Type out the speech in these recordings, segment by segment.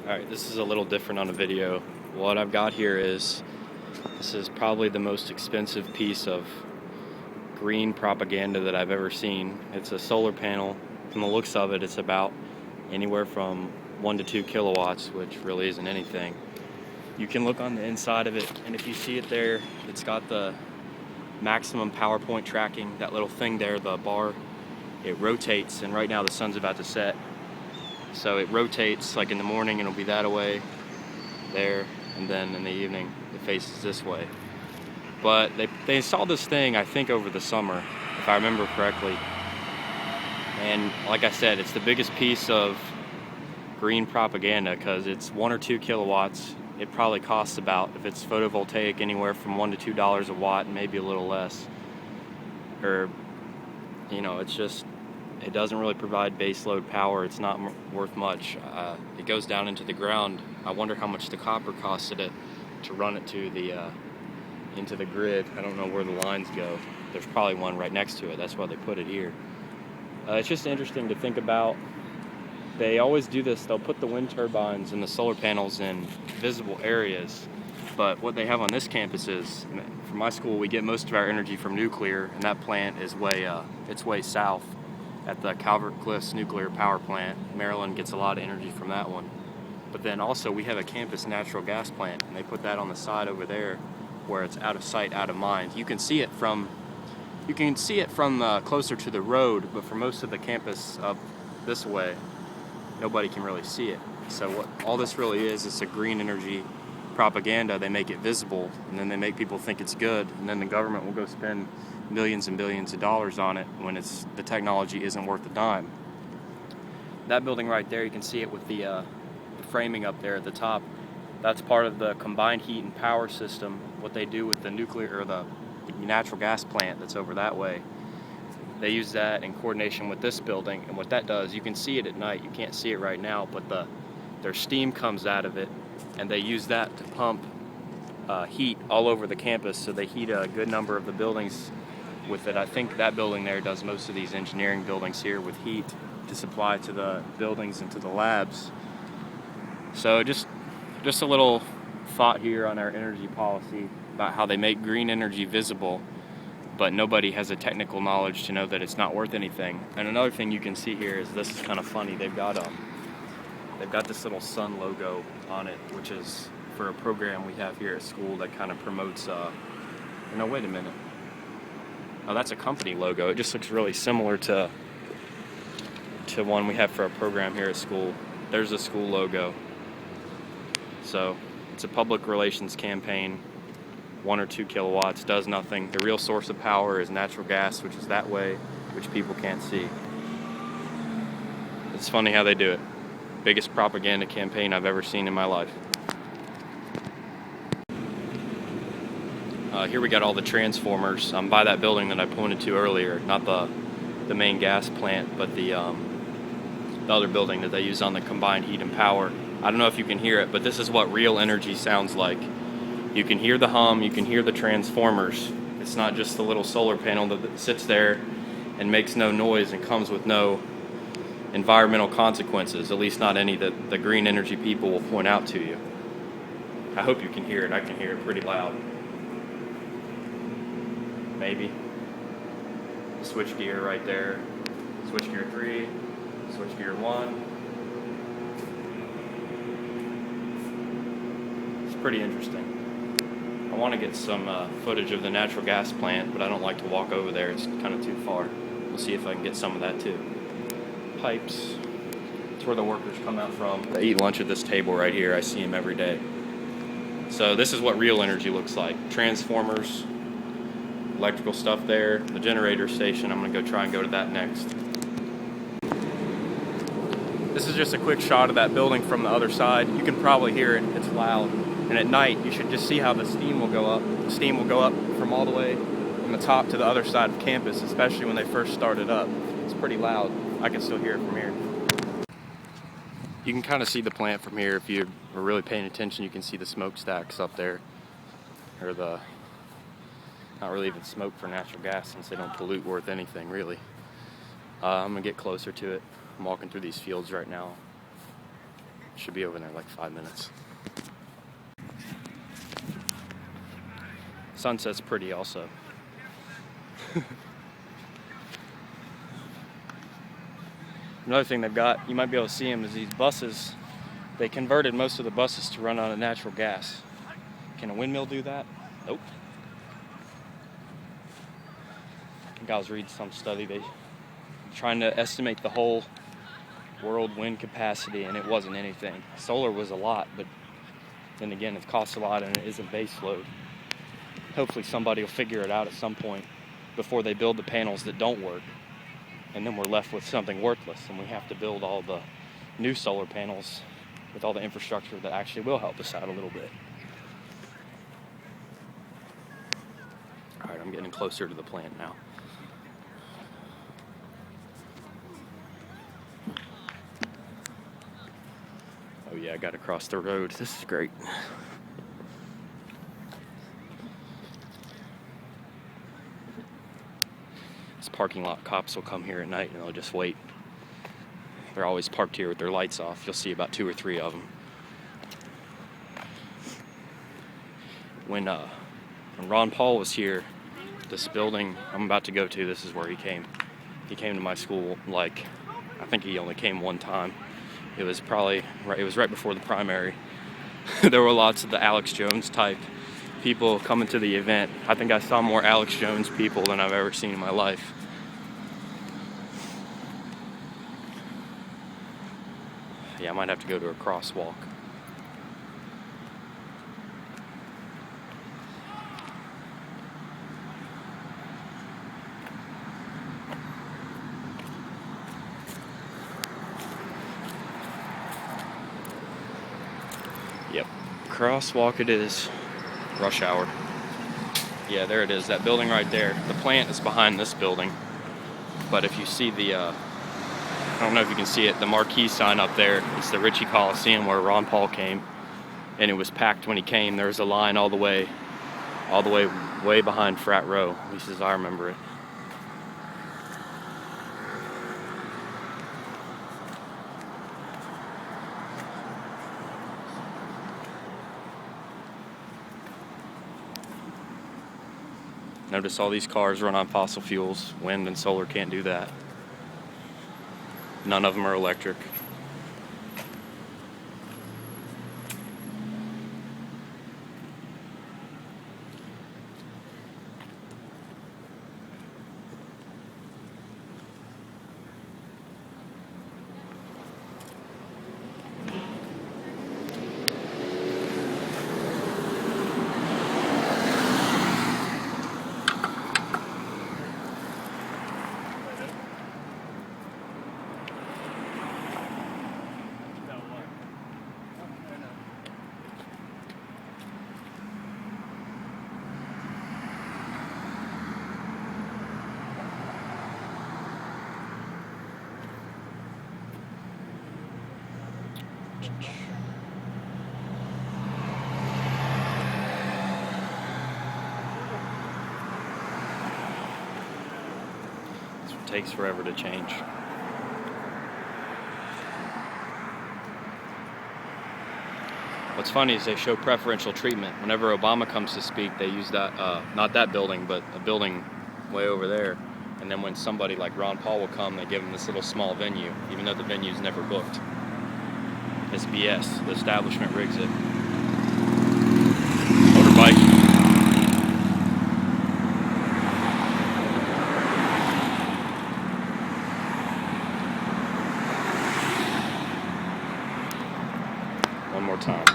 Alright, this is a little different on a video. What I've got here is, this is probably the most expensive piece of green propaganda that I've ever seen. It's a solar panel. From the looks of it, it's about anywhere from 1 to 2 kilowatts, which really isn't anything. You can look on the inside of it, and if you see it there, it's got the maximum power point tracking. That little thing there, the bar, it rotates, and right now the sun's about to set. So it rotates, like in the morning it'll be that away, there, and then in the evening it faces this way. But they installed this thing, I think, over the summer, if I remember correctly. And like I said, it's the biggest piece of green propaganda because it's 1 or 2 kilowatts. It probably costs about, if it's photovoltaic, anywhere from $1 to $2 a watt, maybe a little less. Or, you know, it's just, it doesn't really provide base load power. It's not worth much. It goes down into the ground. I wonder how much the copper costed it to run it to the into the grid. I don't know where the lines go. There's probably one right next to it. That's why they put it here. It's just interesting to think about. They always do this. They'll put the wind turbines and the solar panels in visible areas. But what they have on this campus is, from my school, we get most of our energy from nuclear, and that plant is it's way south at the Calvert Cliffs nuclear power plant. Maryland gets a lot of energy from that one. But then also we have a campus natural gas plant, and they put that on the side over there where it's out of sight, out of mind. You can see it from closer to the road, but for most of the campus up this way, nobody can really see it. So what all this really is, it's a green energy propaganda. They make it visible, and then they make people think it's good, and then the government will go spend millions and billions of dollars on it when the technology isn't worth a dime. That building right there, you can see it with the framing up there at the top. That's part of the combined heat and power system. What they do with the nuclear or the natural gas plant that's over that way, they use that in coordination with this building. And what that does, you can see it at night. You can't see it right now, but their steam comes out of it, and they use that to pump heat all over the campus. So they heat a good number of the buildings with it. I think that building there does most of these engineering buildings here with heat to supply to the buildings and to the labs. So just a little thought here on our energy policy about how they make green energy visible, but nobody has the technical knowledge to know that it's not worth anything. And another thing you can see here is, this is kind of funny. They've got this little sun logo on it, which is for a program we have here at school that kind of promotes. No, wait a minute. Oh, that's a company logo. It just looks really similar to one we have for a program here at school. There's a school logo. So it's a public relations campaign. 1 or 2 kilowatts does nothing. The real source of power is natural gas, which is that way, which people can't see. It's funny how they do it. Biggest propaganda campaign I've ever seen in my life. Here we got all the transformers by that building that I pointed to earlier. Not the main gas plant, but the other building that they use on the combined heat and power. I don't know if you can hear it, but this is what real energy sounds like. You can hear the hum, you can hear the transformers. It's not just the little solar panel that sits there and makes no noise and comes with no environmental consequences, at least not any that the green energy people will point out to you. I hope you can hear it. I can hear it pretty loud. Maybe. Switch gear right there. Switch gear 3, switch gear 1. Pretty interesting. I want to get some footage of the natural gas plant, but I don't like to walk over there. It's kind of too far. We'll see if I can get some of that too. Pipes. It's where the workers come out from. They eat lunch at this table right here. I see them every day. So this is what real energy looks like. Transformers, electrical stuff there, the generator station. I'm going to try and go to that next. This is just a quick shot of that building from the other side. You can probably hear it. It's loud. And at night, you should just see how the steam will go up. The steam will go up from all the way from the top to the other side of campus, especially when they first started up. It's pretty loud. I can still hear it from here. You can kind of see the plant from here. If you're really paying attention, you can see the smokestacks up there. Or not really even smoke for natural gas, since they don't pollute worth anything, really. I'm going to get closer to it. I'm walking through these fields right now. Should be over there in like 5 minutes. Sunset's pretty also. Another thing they've got, you might be able to see them, is these buses. They converted most of the buses to run on natural gas. Can a windmill do that? Nope. I think I was reading some study, they trying to estimate the whole world wind capacity, and it wasn't anything. Solar was a lot, but then again, it costs a lot and it isn't base load. Hopefully somebody will figure it out at some point before they build the panels that don't work, and then we're left with something worthless, and we have to build all the new solar panels with all the infrastructure that actually will help us out a little bit. All right, I'm getting closer to the plant now. Oh yeah, I got to cross the road. This is great. This parking lot, cops will come here at night and they'll just wait. They're always parked here with their lights off. You'll see about 2 or 3 of them. When Ron Paul was here, this building I'm about to go to, this is where he came. He came to my school, like, I think he only came one time. It was probably, it was right before the primary. There were lots of the Alex Jones type people coming to the event. I think I saw more Alex Jones people than I've ever seen in my life. Yeah, I might have to go to a crosswalk. Yep, crosswalk it is. Rush hour. Yeah, there it is, that building right there. The plant is behind this building. But if you see the, I don't know if you can see it, the marquee sign up there, it's the Ritchie Coliseum where Ron Paul came. And it was packed when he came. There was a line all the way way behind Frat Row, at least as I remember it. Notice all these cars run on fossil fuels. Wind and solar can't do that. None of them are electric. It takes forever to change. What's funny is they show preferential treatment. Whenever Obama comes to speak, they use that, not that building, but a building way over there. And then when somebody like Ron Paul will come, they give him this little small venue, even though the venue's never booked. It's BS. The establishment rigs it. Motorbike. One more time.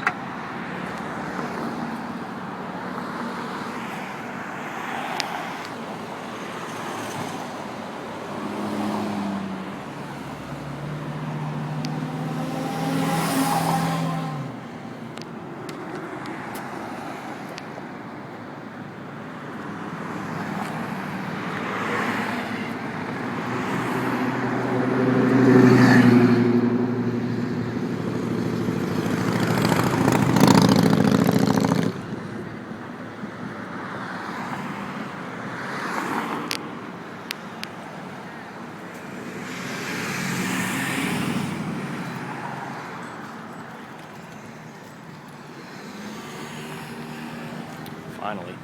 Finally.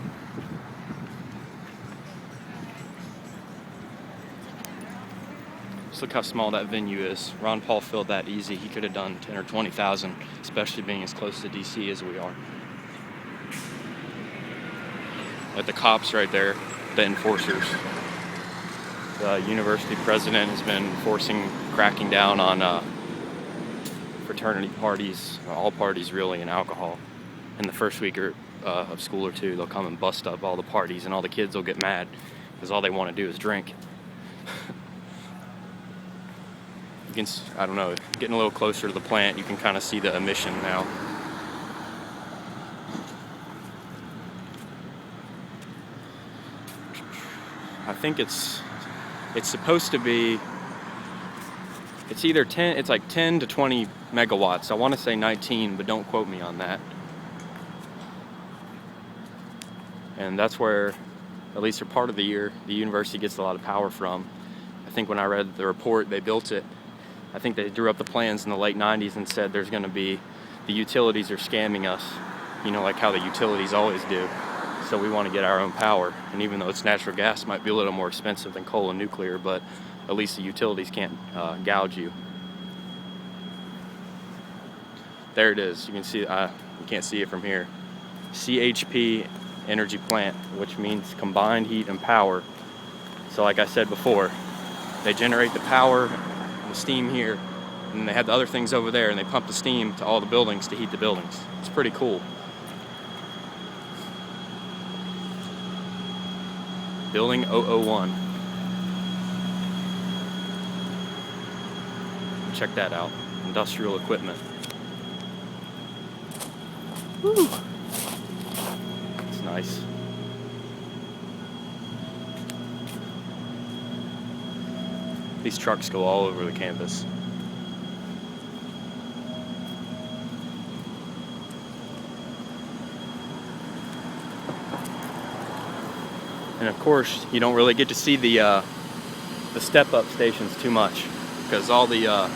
Just look how small that venue is. Ron Paul filled that easy. He could have done 10 or 20,000, especially being as close to DC as we are. But the cops right there, the enforcers. The university president has been cracking down on fraternity parties, all parties really, and alcohol. In the first week of school or two, they'll come and bust up all the parties, and all the kids will get mad because all they want to do is drink. You can, I don't know, getting a little closer to the plant, you can kind of see the emission now. I think it's supposed to be, it's either 10, it's like 10 to 20 megawatts. I want to say 19, but don't quote me on that. And that's where, at least for part of the year, the university gets a lot of power from. I think when I read the report, they built it. I think they drew up the plans in the late 90s and said there's going to be, the utilities are scamming us, you know, like how the utilities always do. So we want to get our own power. And even though it's natural gas, it might be a little more expensive than coal and nuclear, but at least the utilities can't gouge you. There it is. You can see, you can't see it from here. CHP energy plant, which means combined heat and power. So like I said before, they generate the power, the steam here, and they have the other things over there, and they pump the steam to all the buildings to heat the buildings. It's pretty cool. Building 001. Check that out. Industrial equipment. Woo. It's nice. These trucks go all over the campus. And of course, you don't really get to see the step-up stations too much because all the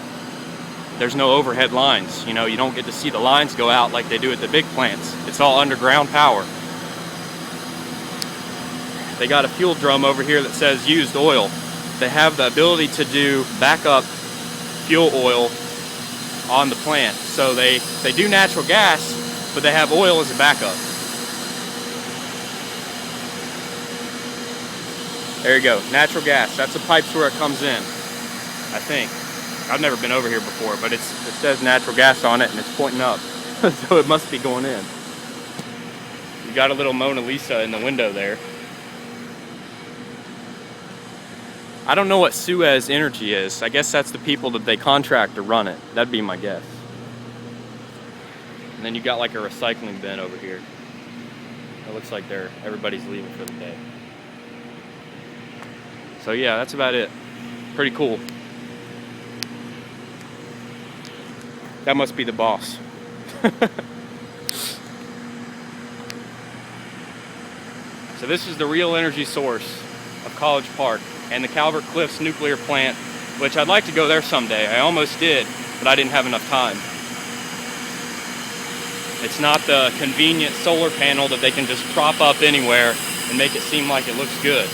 there's no overhead lines. You know, you don't get to see the lines go out like they do at the big plants. It's all underground power. They got a fuel drum over here that says used oil. They have the ability to do backup fuel oil on the plant. So they do natural gas, but they have oil as a backup. There you go, natural gas. That's the pipes where it comes in, I think. I've never been over here before, but it says natural gas on it and it's pointing up. So it must be going in. You got a little Mona Lisa in the window there. I don't know what Suez Energy is. I guess that's the people that they contract to run it. That'd be my guess. And then you got like a recycling bin over here. It looks like everybody's leaving for the day. So yeah, that's about it. Pretty cool. That must be the boss. So this is the real energy source of College Park and the Calvert Cliffs nuclear plant, which I'd like to go there someday. I almost did, but I didn't have enough time. It's not the convenient solar panel that they can just prop up anywhere and make it seem like it looks good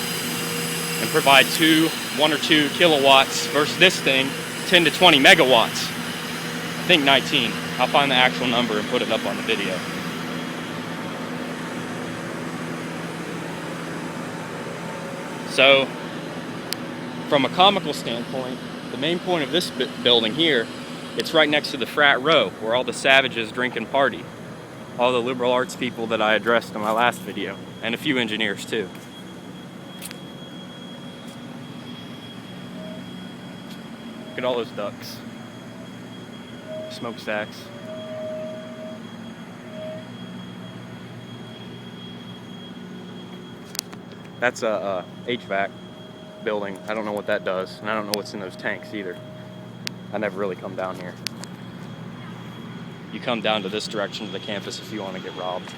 and provide 1 or 2 kilowatts versus this thing, 10 to 20 megawatts. I think 19. I'll find the actual number and put it up on the video. So, from a comical standpoint, the main point of this building here, it's right next to the frat row where all the savages drink and party. All the liberal arts people that I addressed in my last video, and a few engineers too. Look at all those ducks. Smokestacks. That's a HVAC building. I don't know what that does, and I don't know what's in those tanks either. I never really come down here. You come down to this direction of the campus if you want to get robbed,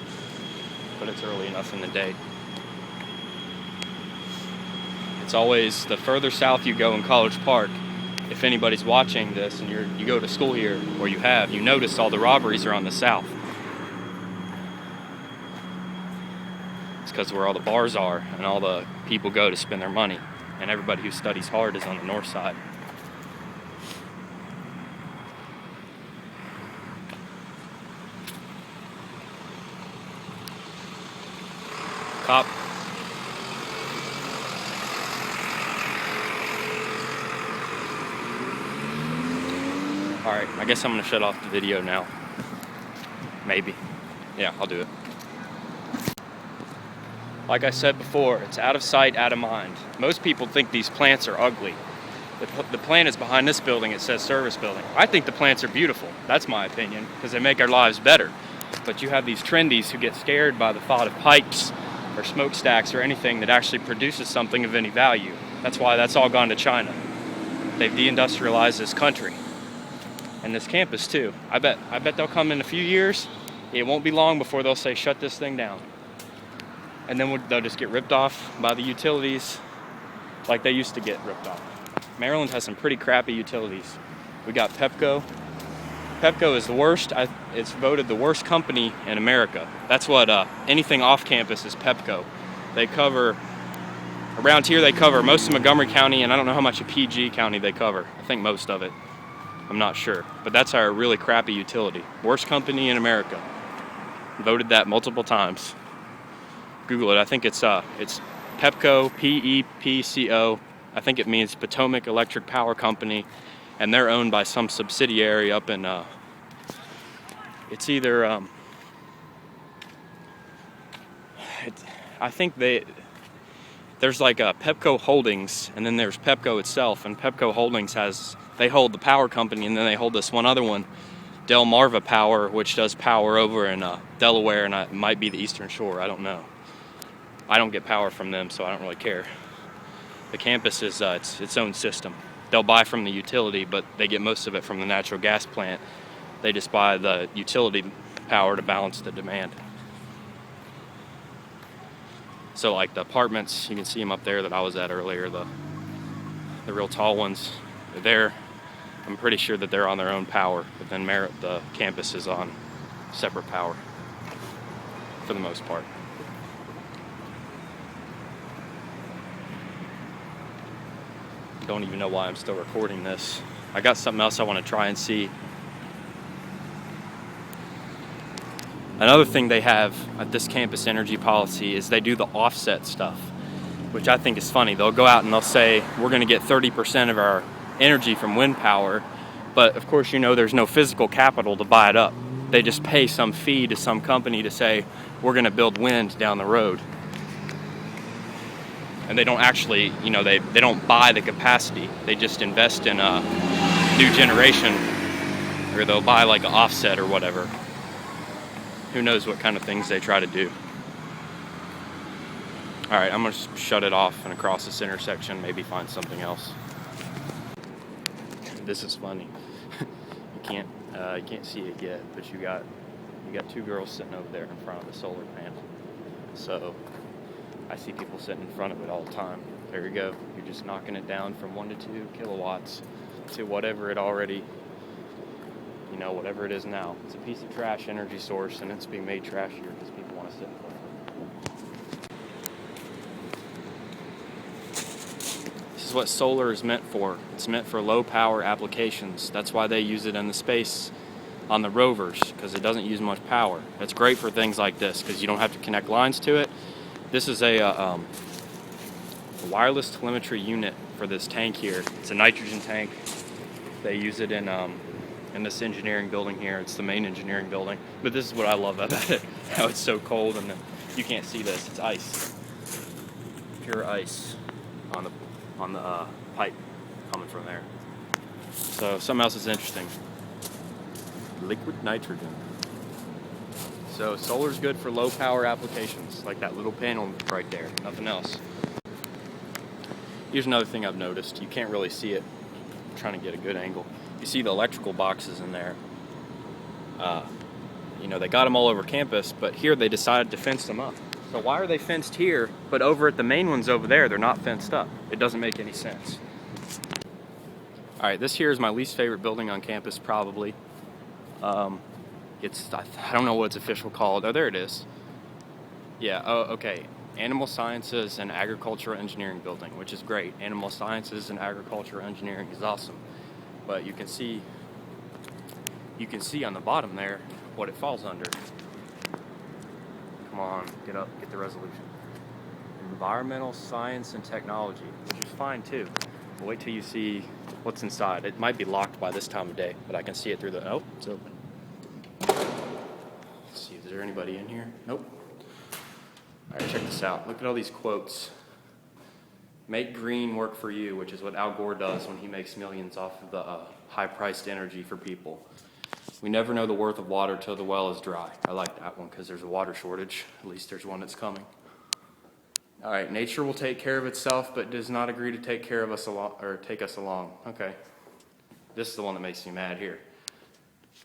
but it's early enough in the day. It's always the further south you go in College Park. If anybody's watching this and you go to school here, or you notice all the robberies are on the south. It's because where all the bars are and all the people go to spend their money. And everybody who studies hard is on the north side. Cop. Alright, I guess I'm going to shut off the video now. Maybe. Yeah, I'll do it. Like I said before, it's out of sight, out of mind. Most people think these plants are ugly. The plant is behind this building. It says service building. I think the plants are beautiful. That's my opinion, because they make our lives better. But you have these trendies who get scared by the thought of pipes or smokestacks or anything that actually produces something of any value. That's why that's all gone to China. They've deindustrialized this country. And this campus too. I bet they'll come in a few years. It won't be long before they'll say, shut this thing down. And then they'll just get ripped off by the utilities like they used to get ripped off. Maryland has some pretty crappy utilities. We got Pepco. Pepco is the worst. It's voted the worst company in America. That's what anything off campus is Pepco. They cover, around here they cover most of Montgomery County, and I don't know how much of PG County they cover. I think most of it. I'm not sure. But that's our really crappy utility. Worst company in America. Voted that multiple times. Google it. I think it's Pepco, P-E-P-C-O. I think it means Potomac Electric Power Company, and they're owned by some subsidiary up in, it's either, I think there's like a Pepco Holdings, and then there's Pepco itself, and Pepco Holdings they hold the power company, and then they hold this one other one, Delmarva Power, which does power over in Delaware, and it might be the Eastern Shore, I don't know. I don't get power from them, so I don't really care. The campus is its own system. They'll buy from the utility, but they get most of it from the natural gas plant. They just buy the utility power to balance the demand. So like the apartments, you can see them up there that I was at earlier, the real tall ones, they're there. I'm pretty sure that they're on their own power, but then the campus is on separate power for the most part. Don't even know why I'm still recording this. I got something else I want to try and see. Another thing they have at this campus energy policy is they do the offset stuff, which I think is funny. They'll go out and they'll say, we're going to get 30% of our energy from wind power, but of course, you know, there's no physical capital to buy it up. They just pay some fee to some company to say, we're going to build wind down the road. And they don't actually, you know, they don't buy the capacity. They just invest in a new generation, or they'll buy like an offset or whatever. Who knows what kind of things they try to do. All right, I'm gonna shut it off and across this intersection, maybe find something else. This is funny. You can't see it yet, but you got two girls sitting over there in front of the solar panel. So I see people sitting in front of it all the time. There you go. You're just knocking it down from 1 to 2 kilowatts to whatever it already, you know, whatever it is now. It's a piece of trash energy source, and it's being made trashier because people want to sit in front of it. This is what solar is meant for. It's meant for low power applications. That's why they use it in the space on the rovers, because it doesn't use much power. It's great for things like this because you don't have to connect lines to it. This is a wireless telemetry unit for this tank here. It's a nitrogen tank. They use it in this engineering building here. It's the main engineering building. But this is what I love about it, how it's so cold, and you can't see this. It's ice, pure ice on the pipe coming from there. So something else is interesting. Liquid nitrogen. So solar's good for low power applications, like that little panel right there, nothing else. Here's another thing I've noticed. You can't really see it. I'm trying to get a good angle. You see the electrical boxes in there. You know, they got them all over campus, but here they decided to fence them up. So why are they fenced here, but over at the main ones over there, they're not fenced up? It doesn't make any sense. All right, this here is my least favorite building on campus, probably. I don't know what it's official called. Oh, there it is. Yeah, oh, okay. Animal Sciences and Agricultural Engineering building, which is great. Animal Sciences and Agricultural Engineering is awesome. But you can see on the bottom there what it falls under. Come on, get up, get the resolution. Environmental Science and Technology, which is fine too. But wait till you see what's inside. It might be locked by this time of day, but I can see it through the, oh, it's open. Let's see, is there anybody in here? Nope. All right, check this out. Look at all these quotes. Make green work for you, which is what Al Gore does when he makes millions off of the high-priced energy for people. We never know the worth of water till the well is dry. I like that one because there's a water shortage. At least there's one that's coming. All right, nature will take care of itself, but does not agree to take care of us or take us along. Okay, this is the one that makes me mad here.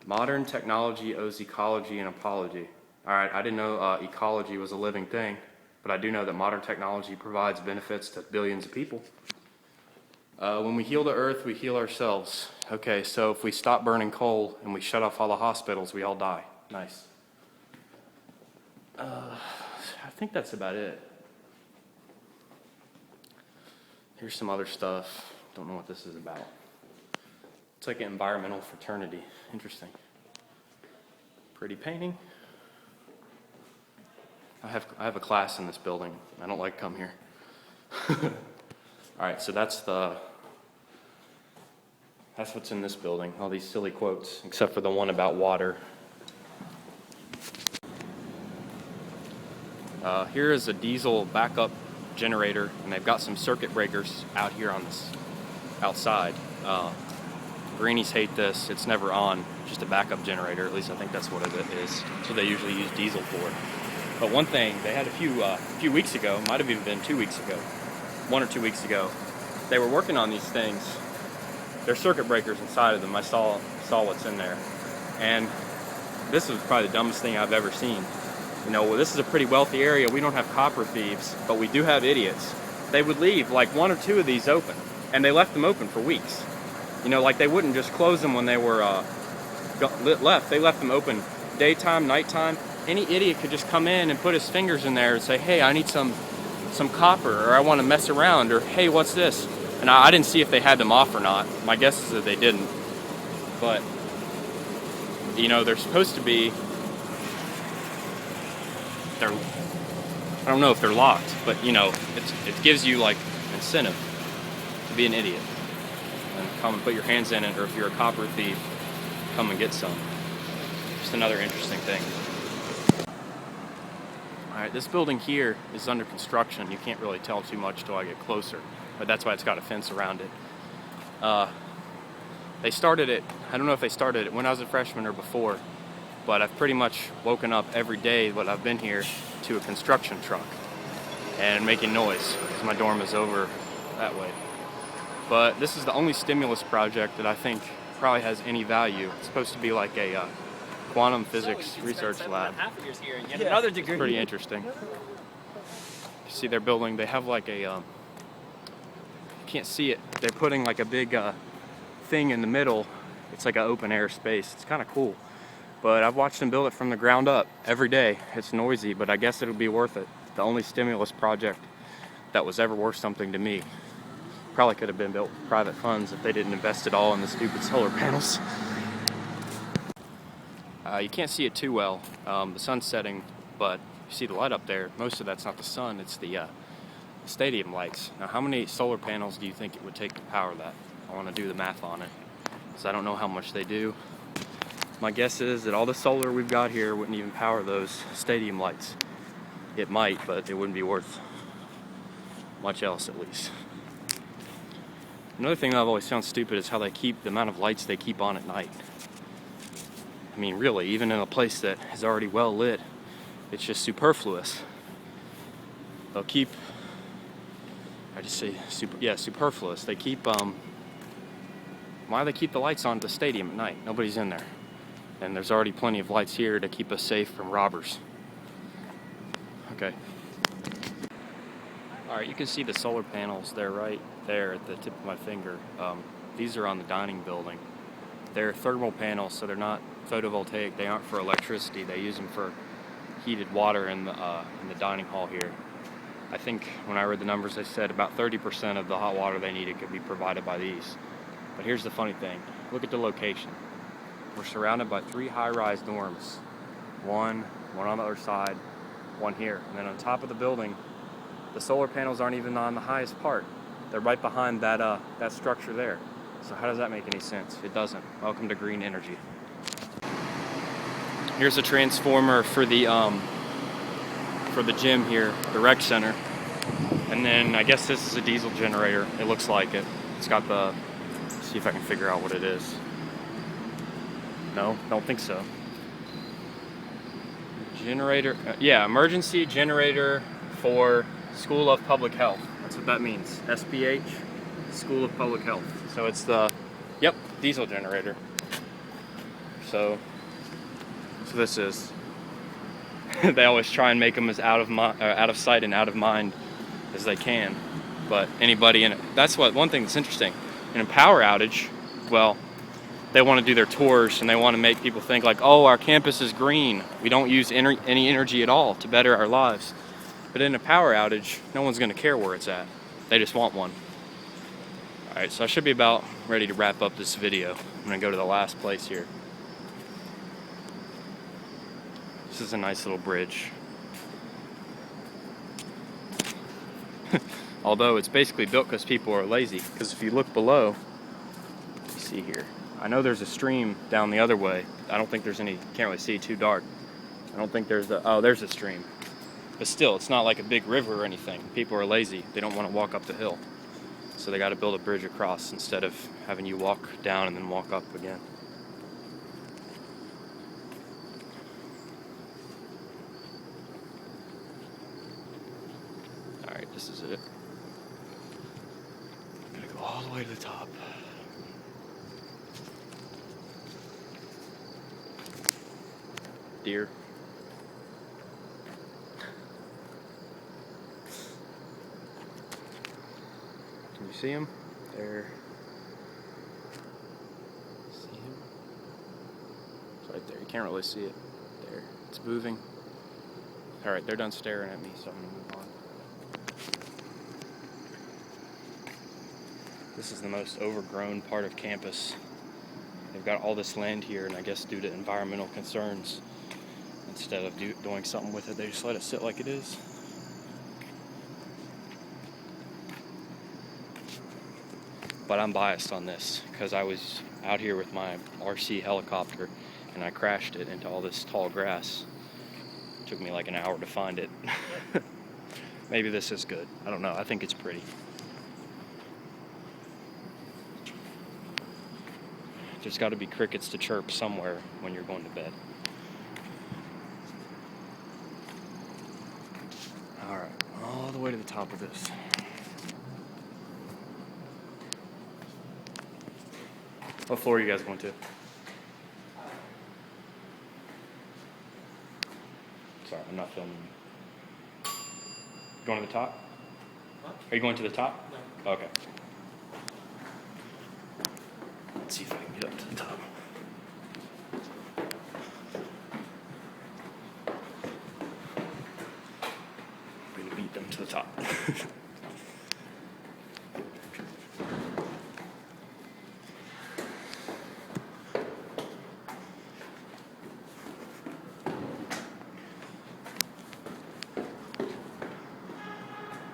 Modern technology owes ecology an apology. All right, I didn't know ecology was a living thing, but I do know that modern technology provides benefits to billions of people. When we heal the earth, we heal ourselves. Okay, so if we stop burning coal and we shut off all the hospitals, we all die. Nice. I think that's about it. Here's some other stuff. Don't know what this is about. It's like an environmental fraternity. Interesting. Pretty painting. I have a class in this building. I don't like to come here. All right, so that's what's in this building. All these silly quotes, except for the one about water. Here is a diesel backup generator, and they've got some circuit breakers out here on this outside. Greenies hate this. It's never on. Just a backup generator. At least I think that's what it is. That's what they usually use diesel for. But one thing they had a few weeks ago, might have even been 2 weeks ago, 1 or 2 weeks ago, they were working on these things. There's circuit breakers inside of them. I saw what's in there, and this was probably the dumbest thing I've ever seen. You know, well, this is a pretty wealthy area. We don't have copper thieves, but we do have idiots. They would leave like 1 or 2 of these open, and they left them open for weeks. You know, like they wouldn't just close them when they were left. They left them open daytime, nighttime. Any idiot could just come in and put his fingers in there and say, hey, I need some copper, or I want to mess around, or hey, what's this? And I didn't see if they had them off or not. My guess is that they didn't. But, you know, they're supposed to be, I don't know if they're locked, but, you know, it gives you, like, incentive to be an idiot. And come and put your hands in it, or if you're a copper thief, come and get some. Just another interesting thing. Alright, this building here is under construction. You can't really tell too much till I get closer, but that's why it's got a fence around it. They started it, I don't know if they started it when I was a freshman or before, but I've pretty much woken up every day while I've been here to a construction truck and making noise, because my dorm is over that way. But this is the only stimulus project that I think probably has any value. It's supposed to be like a quantum physics research lab. Half of yours here and get another degree. Pretty interesting. You see their building, they have like a, you can't see it, they're putting like a big thing in the middle. It's like an open air space. It's kind of cool. But I've watched them build it from the ground up every day. It's noisy, but I guess it'll be worth it. The only stimulus project that was ever worth something to me. Probably could have been built with private funds if they didn't invest it all in the stupid solar panels. You can't see it too well. The sun's setting, but you see the light up there. Most of that's not the sun, it's the stadium lights. Now, how many solar panels do you think it would take to power that? I want to do the math on it, because I don't know how much they do. My guess is that all the solar we've got here wouldn't even power those stadium lights. It might, but it wouldn't be worth much else, at least. Another thing that I've always found stupid is how they keep the amount of lights they keep on at night. I mean, really, even in a place that is already well lit, it's just superfluous. They'll keep, I just say, superfluous. They keep, why do they keep the lights on at the stadium at night? Nobody's in there. And there's already plenty of lights here to keep us safe from robbers. Okay. Alright, you can see the solar panels. They're right there at the tip of my finger. These are on the dining building. They're thermal panels, so they're not photovoltaic. They aren't for electricity. They use them for heated water in the dining hall here. I think when I read the numbers, they said about 30% of the hot water they needed could be provided by these. But here's the funny thing. Look at the location. We're surrounded by 3 high-rise dorms. One on the other side, one here. And then on top of the building, the solar panels aren't even on the highest part. They're right behind that structure there. So how does that make any sense? It doesn't. Welcome to green energy. Here's a transformer for the gym here, the rec center. And then I guess this is a diesel generator. It looks like it. It's got the, let's see if I can figure out what it is. No, don't think so. Generator, yeah, emergency generator for School of Public Health. That's what that means. SPH, School of Public Health. So it's the, yep, diesel generator. So this is. They always try and make them as out of sight and out of mind as they can. But anybody in it, that's one thing that's interesting. In a power outage, well, they want to do their tours and they want to make people think like, oh, our campus is green. We don't use any energy at all to better our lives. But in a power outage, no one's going to care where it's at. They just want one. Alright, so I should be about ready to wrap up this video. I'm going to go to the last place here. This is a nice little bridge. Although it's basically built because people are lazy. Because if you look below, you see here. I know there's a stream down the other way. I don't think there's any, can't really see, too dark. I don't think there's there's a stream. But still, it's not like a big river or anything. People are lazy. They don't want to walk up the hill. So they got to build a bridge across instead of having you walk down and then walk up again. Alright, this is it. I'm gonna go all the way to the top. Deer. Can you see him? There. See him? It's right there. You can't really see it. There. It's moving. Alright, they're done staring at me, so I'm gonna move on. This is the most overgrown part of campus. They've got all this land here, and I guess due to environmental concerns, instead of doing something with it, they just let it sit like it is. But I'm biased on this because I was out here with my RC helicopter and I crashed it into all this tall grass. It took me like an hour to find it. Maybe this is good. I don't know. I think it's pretty. There's got to be crickets to chirp somewhere when you're going to bed. Alright, all the way to the top of this. What floor are you guys going to? Sorry, I'm not filming you. Going to the top? What? Are you going to the top? No. Okay. Let's see if I can get up to the top. I'm going to beat them to the top.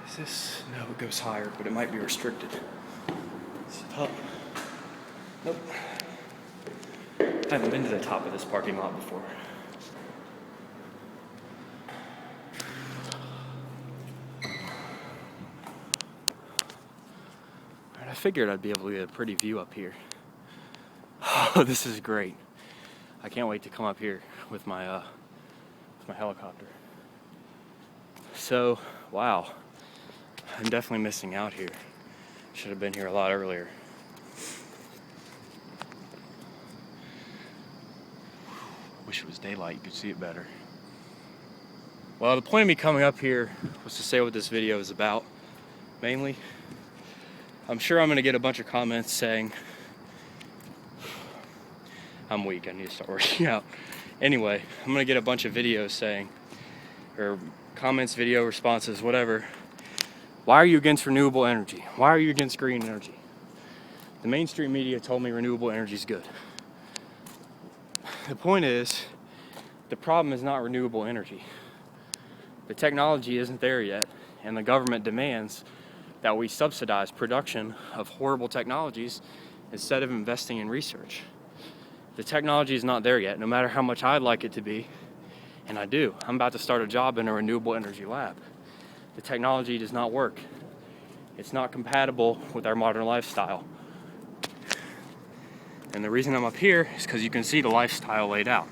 Is this? No, it goes higher, but it might be restricted. Is it up? Nope. I haven't been to the top of this parking lot before. Alright, I figured I'd be able to get a pretty view up here. Oh, this is great. I can't wait to come up here with my helicopter. So, wow. I'm definitely missing out here. Should have been here a lot earlier. Wish it was daylight, you could see it better. Well, the point of me coming up here was to say what this video is about, mainly. I'm sure I'm going to get a bunch of comments saying I'm weak, I need to start working out. Anyway, I'm going to get a bunch of videos saying, or comments, video responses, whatever, Why are you against renewable energy? Why are you against green energy? The mainstream media told me renewable energy is good. The point is, the problem is not renewable energy. The technology isn't there yet, and the government demands that we subsidize production of horrible technologies instead of investing in research. The technology is not there yet, no matter how much I'd like it to be, and I do. I'm about to start a job in a renewable energy lab. The technology does not work. It's not compatible with our modern lifestyle. And the reason I'm up here is because you can see the lifestyle laid out.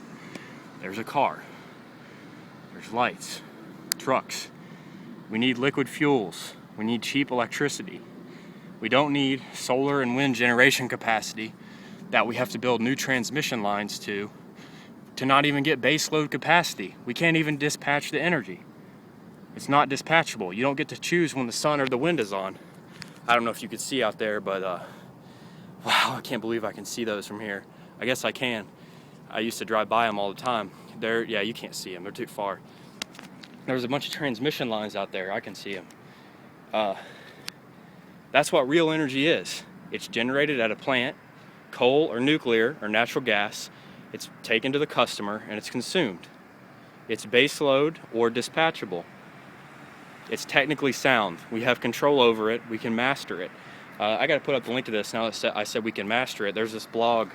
There's a car. There's lights, trucks. We need liquid fuels. We need cheap electricity. We don't need solar and wind generation capacity that we have to build new transmission lines to not even get base load capacity. We can't even dispatch the energy. It's not dispatchable. You don't get to choose when the sun or the wind is on. I don't know if you could see out there, but wow, I can't believe I can see those from here. I guess I can. I used to drive by them all the time. Yeah, you can't see them. They're too far. There's a bunch of transmission lines out there. I can see them. That's what real energy is. It's generated at a plant, coal or nuclear or natural gas. It's taken to the customer and it's consumed. It's base load or dispatchable. It's technically sound. We have control over it. We can master it. I got to put up the link to this now that I said we can master it. There's this blog,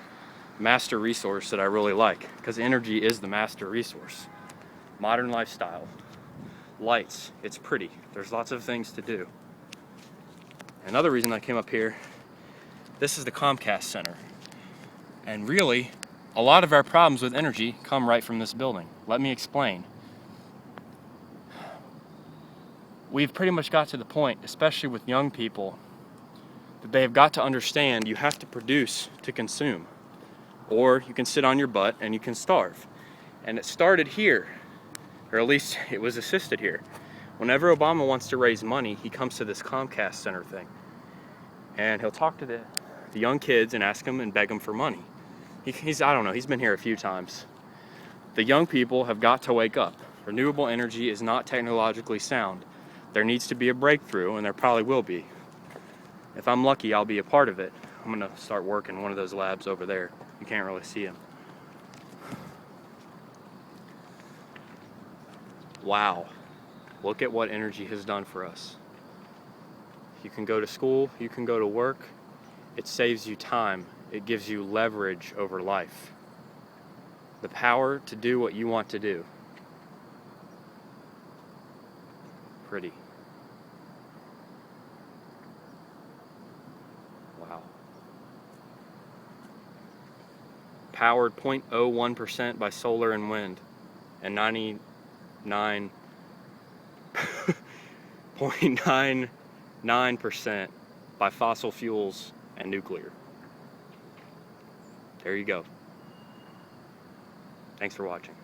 Master Resource, that I really like because energy is the master resource. Modern lifestyle. Lights. It's pretty. There's lots of things to do. Another reason I came up here, this is the Comcast Center. And really, a lot of our problems with energy come right from this building. Let me explain. We've pretty much got to the point, especially with young people, that they have got to understand you have to produce to consume. Or you can sit on your butt and you can starve. And it started here, or at least it was assisted here. Whenever Obama wants to raise money, he comes to this Comcast Center thing. And he'll talk to the young kids and ask them and beg them for money. I don't know, he's been here a few times. The young people have got to wake up. Renewable energy is not technologically sound. There needs to be a breakthrough, and there probably will be. If I'm lucky, I'll be a part of it. I'm gonna start working in one of those labs over there. You can't really see them. Wow. Look at what energy has done for us. You can go to school, you can go to work. It saves you time. It gives you leverage over life. The power to do what you want to do. Pretty. Wow. Powered 0.01% by solar and wind, and 99.99% by fossil fuels and nuclear. There you go. Thanks for watching.